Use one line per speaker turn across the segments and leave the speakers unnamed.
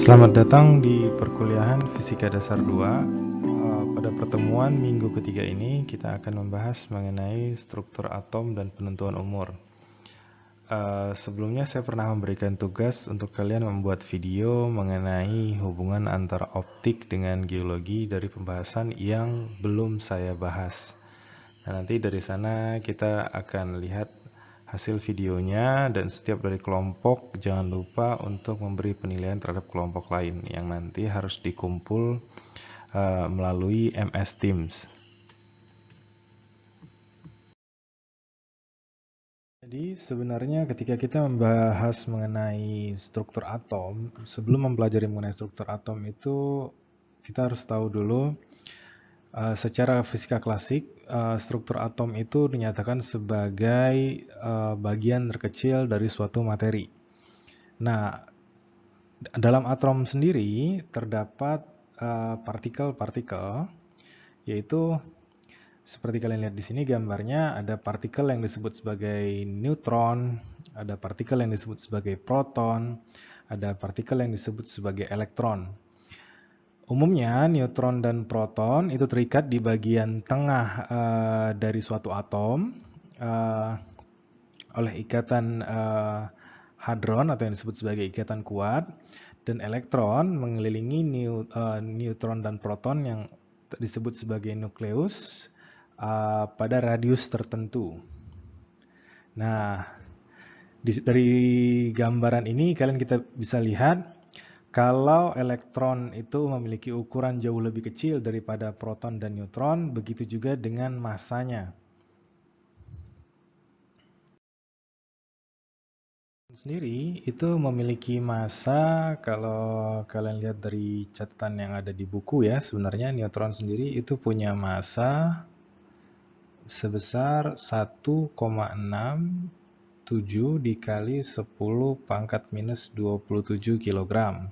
Selamat datang di perkuliahan Fisika Dasar 2. Pada pertemuan minggu ketiga ini kita akan membahas mengenai struktur atom dan penentuan umur. Sebelumnya saya pernah memberikan tugas untuk kalian membuat video mengenai hubungan antara optik dengan geologi dari pembahasan yang belum saya bahas. Nah, nanti dari sana kita akan lihat hasil videonya, dan setiap dari kelompok jangan lupa untuk memberi penilaian terhadap kelompok lain yang nanti harus dikumpul melalui MS Teams. Jadi sebenarnya ketika kita membahas mengenai struktur atom, sebelum mempelajari mengenai struktur atom itu kita harus tahu dulu secara fisika klasik, struktur atom itu dinyatakan sebagai bagian terkecil dari suatu materi. Nah, dalam atom sendiri terdapat partikel-partikel, yaitu seperti kalian lihat di sini gambarnya, ada partikel yang disebut sebagai neutron, ada partikel yang disebut sebagai proton, ada partikel yang disebut sebagai elektron. Umumnya neutron dan proton itu terikat di bagian tengah dari suatu atom oleh ikatan hadron atau yang disebut sebagai ikatan kuat, dan elektron mengelilingi neutron dan proton yang disebut sebagai nukleus pada radius tertentu. Nah, dari gambaran ini kita bisa lihat kalau elektron itu memiliki ukuran jauh lebih kecil daripada proton dan neutron, begitu juga dengan masanya. Sendiri itu memiliki massa, kalau kalian lihat dari catatan yang ada di buku ya, sebenarnya neutron sendiri itu punya massa sebesar 1,67 dikali 10 pangkat minus 27 kg.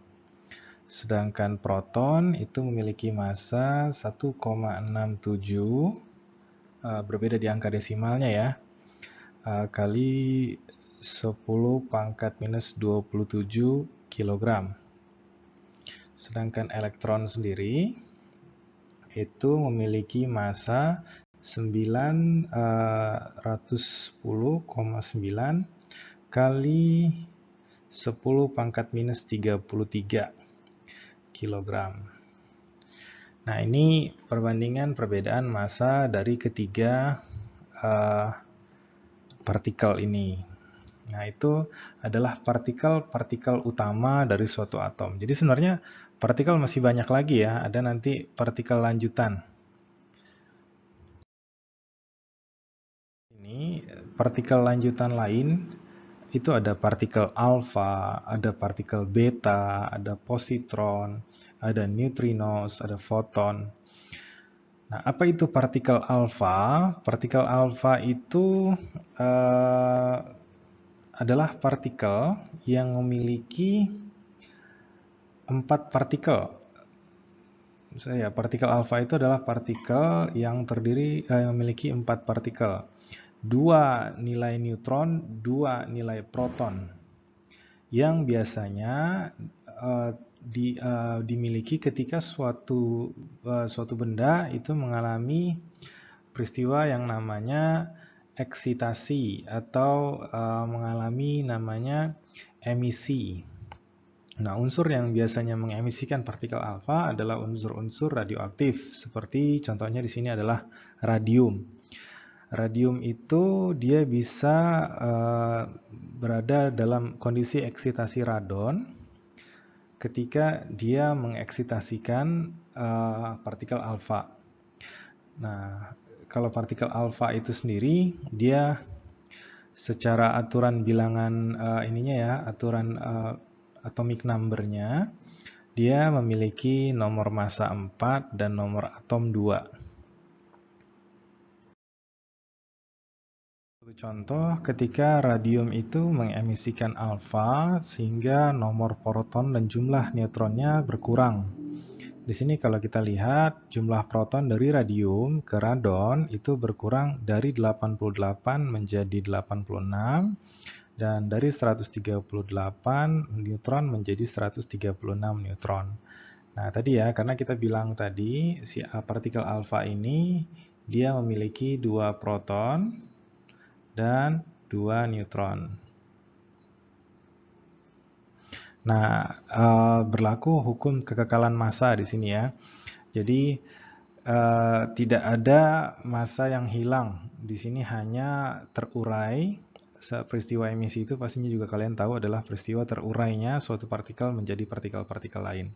Sedangkan proton itu memiliki massa 1,67, berbeda di angka desimalnya ya, kali 10 pangkat minus 27 kg. Sedangkan elektron sendiri itu memiliki massa 910,9 kali 10 pangkat minus 33 kg. Nah, ini perbandingan massa dari ketiga partikel ini. Nah, itu adalah partikel-partikel utama dari suatu atom. Jadi sebenarnya partikel masih banyak lagi ya, ada nanti partikel lanjutan. Ini partikel lanjutan lain itu ada partikel alfa, ada partikel beta, ada positron, ada neutrinos, ada foton. Nah, apa itu partikel alfa? Partikel alfa itu adalah partikel yang memiliki 4 partikel. Misalnya, partikel alfa itu adalah partikel yang memiliki 4 partikel. 2 nilai neutron, 2 nilai proton, yang biasanya dimiliki ketika suatu benda itu mengalami peristiwa yang namanya eksitasi atau mengalami namanya emisi. Nah, unsur yang biasanya mengemisikan partikel alfa adalah unsur-unsur radioaktif, seperti contohnya di sini adalah radium. Radium itu dia bisa berada dalam kondisi eksitasi radon ketika dia mengeksitasikan partikel alfa. Nah, kalau partikel alfa itu sendiri dia secara aturan bilangan aturan atomic number-nya, dia memiliki nomor massa 4 dan nomor atom 2. Contoh, ketika radium itu mengemisikan alfa, sehingga nomor proton dan jumlah neutronnya berkurang. Di sini kalau kita lihat, jumlah proton dari radium ke radon itu berkurang dari 88 menjadi 86, Dan dari 138 neutron menjadi 136 neutron. Nah, tadi ya, karena kita bilang tadi, si partikel alfa ini, dia memiliki 2 proton dan 2 neutron. Nah, berlaku hukum kekekalan massa di sini ya. Jadi, tidak ada massa yang hilang. Di sini hanya terurai. Peristiwa emisi itu pastinya juga kalian tahu adalah peristiwa terurainya suatu partikel menjadi partikel-partikel lain.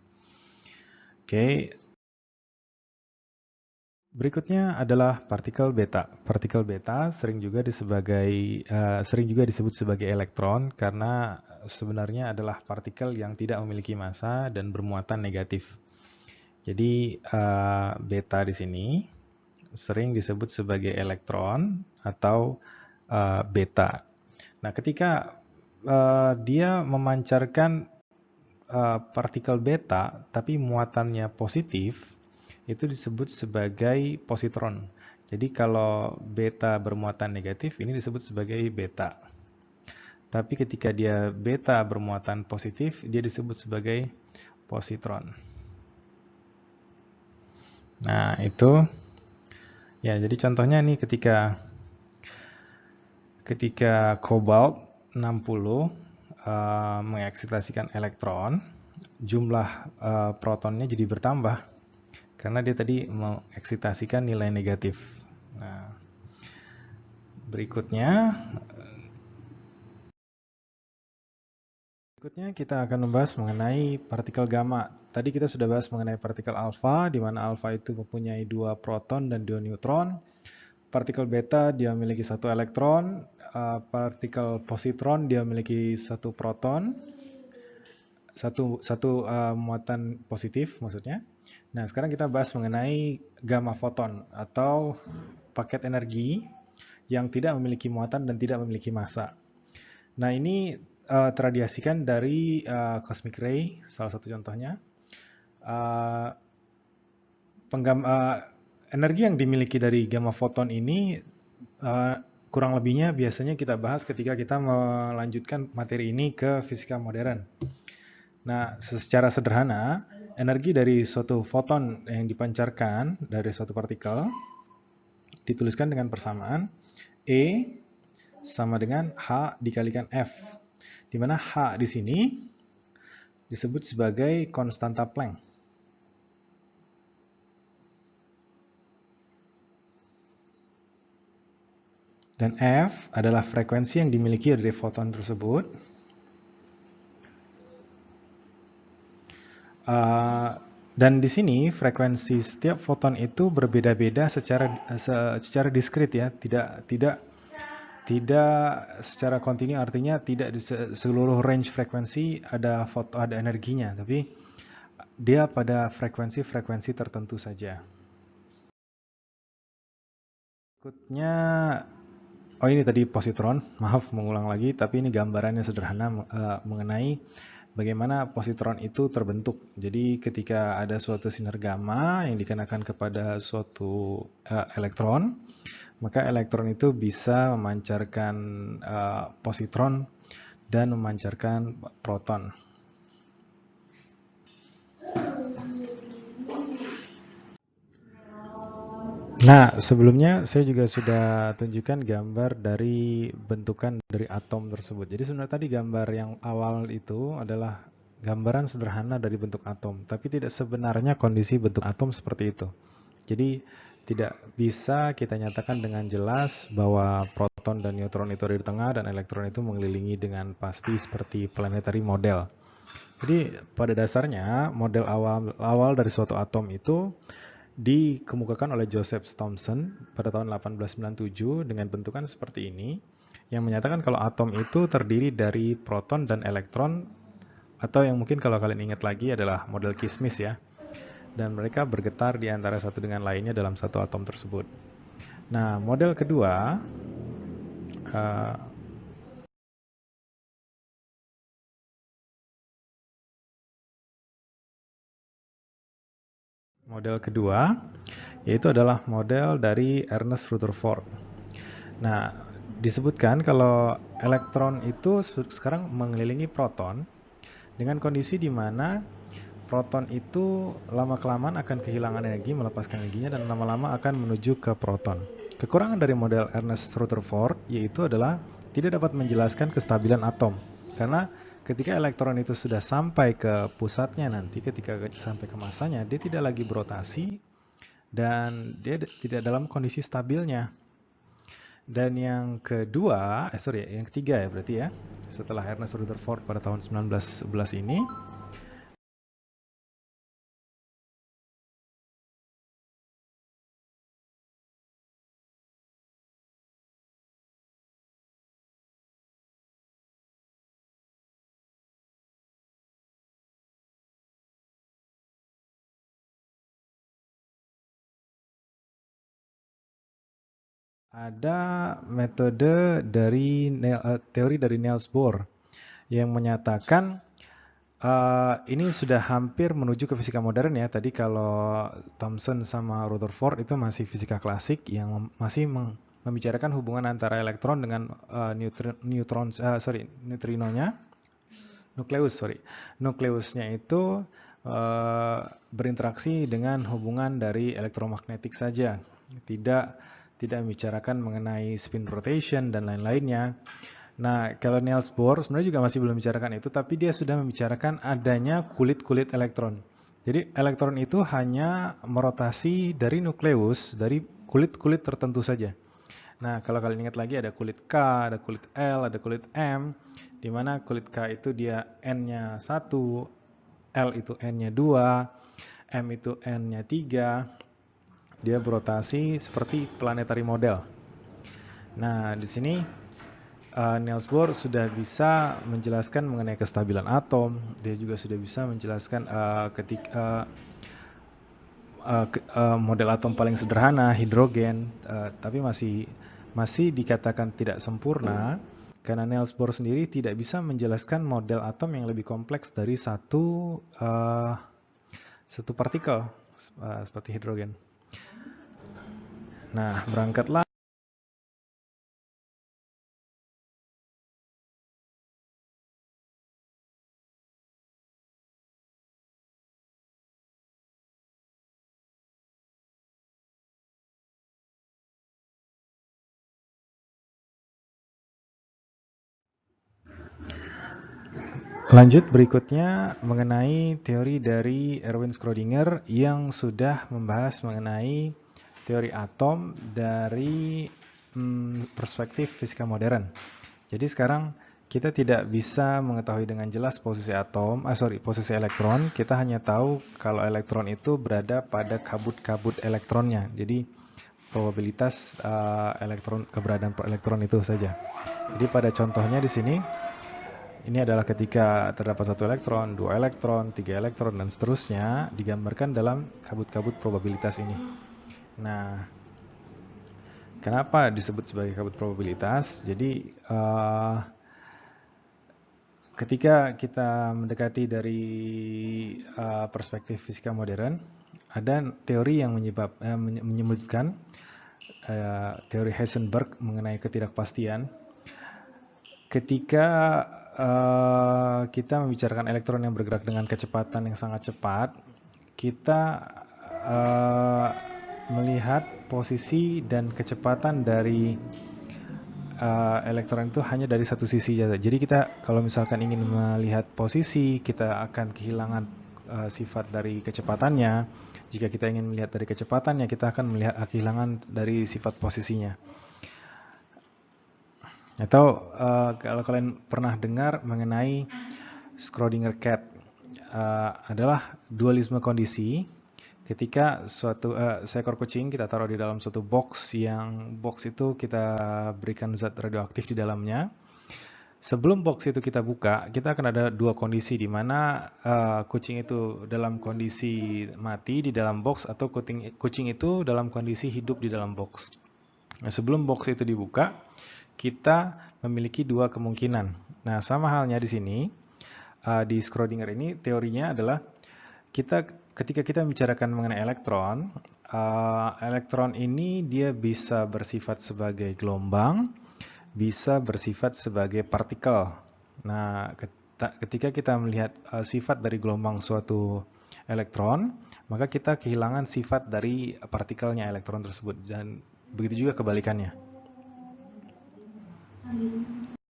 Oke. Berikutnya adalah partikel beta. Partikel beta sering juga disebut sebagai elektron karena sebenarnya adalah partikel yang tidak memiliki massa dan bermuatan negatif. Jadi beta di sini sering disebut sebagai elektron atau beta. Nah, ketika dia memancarkan partikel beta tapi muatannya positif, itu disebut sebagai positron. Jadi kalau beta bermuatan negatif, ini disebut sebagai beta. Tapi ketika dia beta bermuatan positif, dia disebut sebagai positron. Nah, itu ya, jadi contohnya nih ketika kobalt 60 mengeksitasikan elektron, jumlah protonnya jadi bertambah karena dia tadi mengeksitasikan nilai negatif. Nah, berikutnya kita akan membahas mengenai partikel gamma. Tadi kita sudah bahas mengenai partikel alfa, di mana alfa itu mempunyai 2 proton dan 2 neutron. Partikel beta dia memiliki 1 elektron, partikel positron dia memiliki 1 proton, satu muatan positif maksudnya. Nah, sekarang kita bahas mengenai gamma foton atau paket energi yang tidak memiliki muatan dan tidak memiliki massa. Nah, ini terradiasikan dari cosmic ray, salah satu contohnya. Energi yang dimiliki dari gamma foton ini kurang lebihnya biasanya kita bahas ketika kita melanjutkan materi ini ke fisika modern. Nah, secara sederhana, energi dari suatu foton yang dipancarkan dari suatu partikel dituliskan dengan persamaan E sama dengan H dikalikan F, di mana H di sini disebut sebagai konstanta Planck. Dan F adalah frekuensi yang dimiliki dari foton tersebut. Dan di sini frekuensi setiap foton itu berbeda-beda secara diskrit ya, tidak secara kontinu, artinya tidak di seluruh range frekuensi ada energinya, tapi dia pada frekuensi tertentu saja. Berikutnya, ini tadi positron, maaf mengulang lagi, tapi ini gambarannya sederhana mengenai bagaimana positron itu terbentuk. Jadi ketika ada suatu sinar gamma yang dikenakan kepada suatu elektron, maka elektron itu bisa memancarkan positron dan memancarkan proton. Nah, sebelumnya saya juga sudah tunjukkan gambar dari bentukan dari atom tersebut. Jadi sebenarnya tadi gambar yang awal itu adalah gambaran sederhana dari bentuk atom, tapi tidak sebenarnya kondisi bentuk atom seperti itu. Jadi tidak bisa kita nyatakan dengan jelas bahwa proton dan neutron itu ada di tengah dan elektron itu mengelilingi dengan pasti seperti planetary model. Jadi pada dasarnya model awal dari suatu atom itu dikemukakan oleh Joseph Thomson pada tahun 1897 dengan bentukan seperti ini yang menyatakan kalau atom itu terdiri dari proton dan elektron, atau yang mungkin kalau kalian ingat lagi adalah model kismis ya, dan mereka bergetar di antara satu dengan lainnya dalam satu atom tersebut. Nah, model kedua yaitu adalah model dari Ernest Rutherford. Nah, disebutkan kalau elektron itu sekarang mengelilingi proton dengan kondisi di mana proton itu lama-kelamaan akan kehilangan energi, melepaskan energinya, dan lama-lama akan menuju ke proton. Kekurangan dari model Ernest Rutherford yaitu adalah tidak dapat menjelaskan kestabilan atom. Karena ketika elektron itu sudah sampai ke pusatnya nanti, ketika sampai ke masanya, dia tidak lagi berotasi dan dia tidak dalam kondisi stabilnya. Dan yang kedua, yang ketiga ya berarti ya, setelah Ernest Rutherford pada tahun 1911 ini, ada metode dari teori dari Niels Bohr yang menyatakan ini sudah hampir menuju ke fisika modern ya. Tadi kalau Thomson sama Rutherford itu masih fisika klasik yang masih membicarakan hubungan antara elektron dengan neutrinonya, nukleusnya itu berinteraksi dengan hubungan dari elektromagnetik saja, tidak membicarakan mengenai spin rotation dan lain-lainnya. Nah, kalau Niels Bohr sebenarnya juga masih belum membicarakan itu, tapi dia sudah membicarakan adanya kulit-kulit elektron. Jadi elektron itu hanya merotasi dari nukleus, dari kulit-kulit tertentu saja. Nah, kalau kalian ingat lagi ada kulit K, ada kulit L, ada kulit M, di mana kulit K itu dia N-nya 1, L itu N-nya 2, M itu N-nya 3, dia berotasi seperti planetary model. Nah, di sini Niels Bohr sudah bisa menjelaskan mengenai kestabilan atom. Dia juga sudah bisa menjelaskan model atom paling sederhana, hidrogen, tapi masih dikatakan tidak sempurna karena Niels Bohr sendiri tidak bisa menjelaskan model atom yang lebih kompleks dari satu partikel seperti hidrogen. Nah, berangkatlah. Lanjut berikutnya mengenai teori dari Erwin Schrödinger yang sudah membahas mengenai teori atom dari perspektif fisika modern. Jadi sekarang kita tidak bisa mengetahui dengan jelas posisi posisi elektron. Kita hanya tahu kalau elektron itu berada pada kabut-kabut elektronnya. Jadi probabilitas keberadaan elektron itu saja. Jadi pada contohnya di sini, ini adalah ketika terdapat 1 elektron, 2 elektron, 3 elektron, dan seterusnya digambarkan dalam kabut-kabut probabilitas ini. Nah, kenapa disebut sebagai kabut probabilitas? Jadi, ketika kita mendekati dari perspektif fisika modern, ada teori yang menyebutkan teori Heisenberg mengenai ketidakpastian. Ketika kita membicarakan elektron yang bergerak dengan kecepatan yang sangat cepat, kita melihat posisi dan kecepatan dari elektron itu hanya dari satu sisi saja. Jadi kita kalau misalkan ingin melihat posisi, kita akan kehilangan sifat dari kecepatannya. Jika kita ingin melihat dari kecepatannya, kita akan melihat kehilangan dari sifat posisinya. Atau kalau kalian pernah dengar mengenai Schrödinger cat, adalah dualisme kondisi. Ketika seekor kucing kita taruh di dalam suatu box, yang box itu kita berikan zat radioaktif di dalamnya. Sebelum box itu kita buka, kita akan ada dua kondisi di mana kucing itu dalam kondisi mati di dalam box atau kucing itu dalam kondisi hidup di dalam box. Nah, sebelum box itu dibuka, kita memiliki dua kemungkinan. Nah, sama halnya di sini, di Schrödinger ini teorinya adalah ketika kita membicarakan mengenai elektron, elektron ini dia bisa bersifat sebagai gelombang, bisa bersifat sebagai partikel. Nah, ketika kita melihat sifat dari gelombang suatu elektron, maka kita kehilangan sifat dari partikelnya elektron tersebut, dan begitu juga kebalikannya.